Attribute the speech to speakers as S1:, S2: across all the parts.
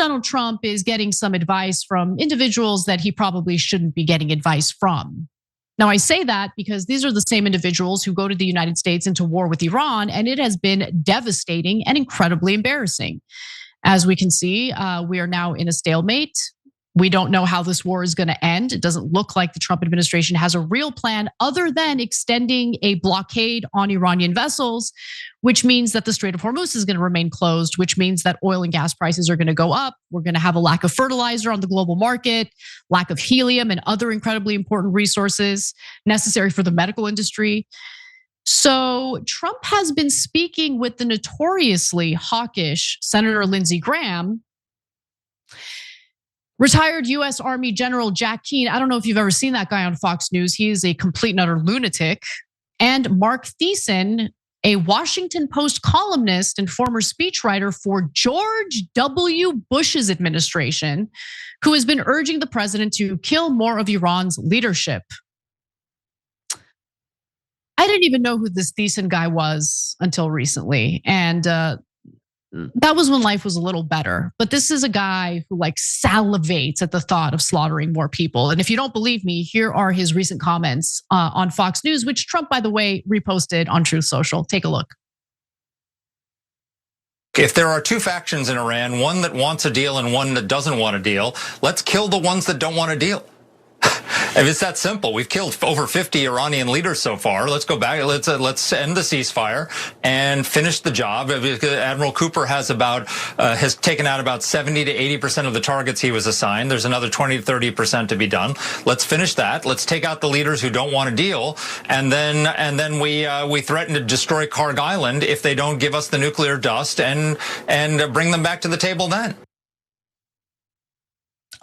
S1: Donald Trump is getting some advice from individuals that he probably shouldn't be getting advice from. Now, I say that because these are the same individuals who go to the United States into war with Iran, and it has been devastating and incredibly embarrassing. As we can see, we are now in a stalemate. We don't know how this war is going to end. It doesn't look like the Trump administration has a real plan other than extending a blockade on Iranian vessels, which means that the Strait of Hormuz is going to remain closed, which means that oil and gas prices are going to go up. We're going to have a lack of fertilizer on the global market, lack of helium and other incredibly important resources necessary for the medical industry. So Trump has been speaking with the notoriously hawkish Senator Lindsey Graham. Retired US Army General Jack Keane, I don't know if you've ever seen that guy on Fox News. He is a complete and utter lunatic. And Mark Thiessen, a Washington Post columnist and former speechwriter for George W. Bush's administration, who has been urging the president to kill more of Iran's leadership. I didn't even know who this Thiessen guy was until recently. And that was when life was a little better. But this is a guy who like salivates at the thought of slaughtering more people. And if you don't believe me, here are his recent comments on Fox News, which Trump, by the way, reposted on Truth Social. Take a look.
S2: If there are two factions in Iran, one that wants a deal and one that doesn't want a deal, let's kill the ones that don't want a deal. If it's that simple, we've killed over 50 Iranian leaders so far. Let's go back. Let's end the ceasefire and finish the job. Admiral Cooper has taken out about 70 to 80% of the targets he was assigned. There's another 20 to 30% to be done. Let's finish that. Let's take out the leaders who don't want a deal, and then we threaten to destroy Karg Island if they don't give us the nuclear dust and bring them back to the table then.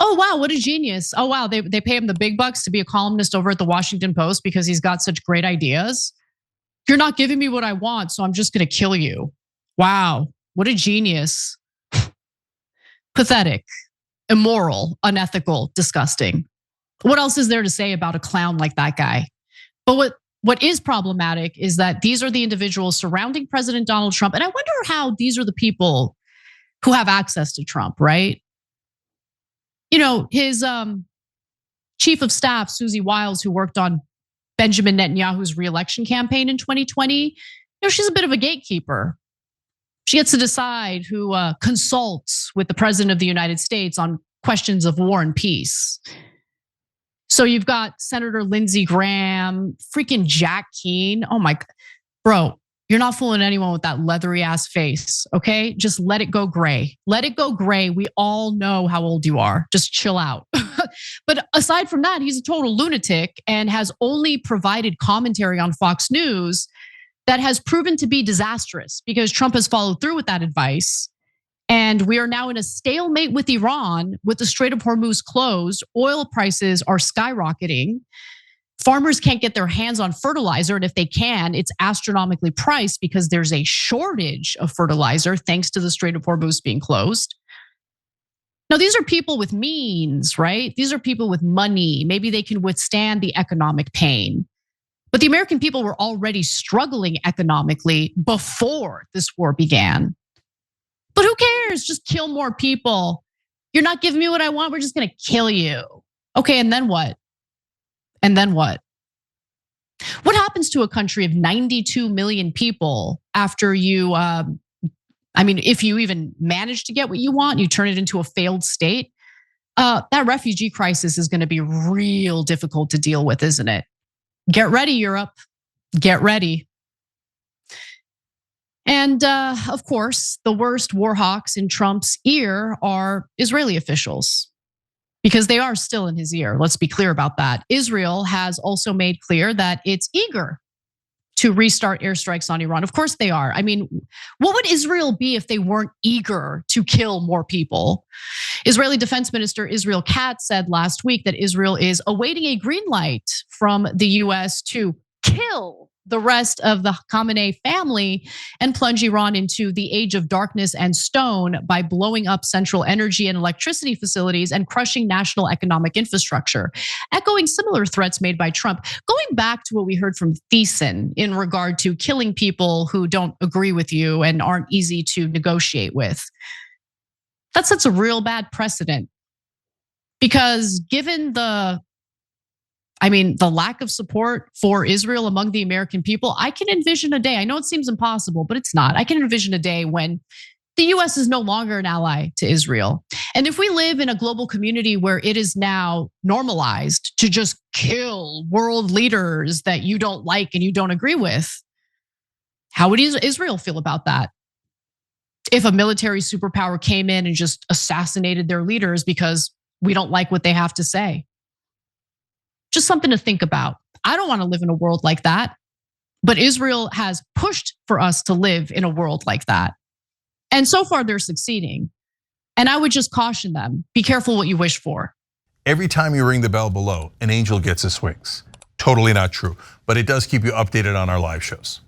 S1: Oh, wow, what a genius. Oh, wow, they pay him the big bucks to be a columnist over at the Washington Post because he's got such great ideas. You're not giving me what I want, so I'm just gonna kill you. Wow, what a genius. Pathetic, immoral, unethical, disgusting. What else is there to say about a clown like that guy? But what is problematic is that these are the individuals surrounding President Donald Trump. And I wonder how these are the people who have access to Trump, right? You know, his chief of staff, Susie Wiles, who worked on Benjamin Netanyahu's reelection campaign in 2020, you know, she's a bit of a gatekeeper. She gets to decide who consults with the president of the United States on questions of war and peace. So you've got Senator Lindsey Graham, freaking Jack Keane. Oh my God, bro. You're not fooling anyone with that leathery ass face, okay? Just let it go gray. Let it go gray. We all know how old you are. Just chill out. But aside from that, he's a total lunatic and has only provided commentary on Fox News that has proven to be disastrous because Trump has followed through with that advice. And we are now in a stalemate with Iran with the Strait of Hormuz closed. Oil prices are skyrocketing. Farmers can't get their hands on fertilizer, and if they can, it's astronomically priced because there's a shortage of fertilizer thanks to the Strait of Hormuz being closed. Now, these are people with means, right? These are people with money. Maybe they can withstand the economic pain. But the American people were already struggling economically before this war began. But who cares? Just kill more people. You're not giving me what I want. We're just going to kill you. Okay, and then what? And then what? What happens to a country of 92 million people after you, if you even manage to get what you want, you turn it into a failed state? That refugee crisis is gonna be real difficult to deal with, isn't it? Get ready, Europe, get ready. And of course, the worst war hawks in Trump's ear are Israeli officials, because they are still in his ear. Let's be clear about that. Israel has also made clear that it's eager to restart airstrikes on Iran. Of course they are. I mean, what would Israel be if they weren't eager to kill more people? Israeli Defense Minister Israel Katz said last week that Israel is awaiting a green light from the US to kill the rest of the Khamenei family and plunge Iran into the age of darkness and stone by blowing up central energy and electricity facilities and crushing national economic infrastructure, echoing similar threats made by Trump. Going back to what we heard from Thiessen in regard to killing people who don't agree with you and aren't easy to negotiate with. That sets a real bad precedent. Because given the lack of support for Israel among the American people, I can envision a day, I know it seems impossible, but it's not. I can envision a day when the US is no longer an ally to Israel. And if we live in a global community where it is now normalized to just kill world leaders that you don't like and you don't agree with, how would Israel feel about that? If a military superpower came in and just assassinated their leaders because we don't like what they have to say. Just something to think about. I don't want to live in a world like that, but Israel has pushed for us to live in a world like that. And so far they're succeeding. And I would just caution them, be careful what you wish for.
S3: Every time you ring the bell below, an angel gets his wings. Totally not true, but it does keep you updated on our live shows.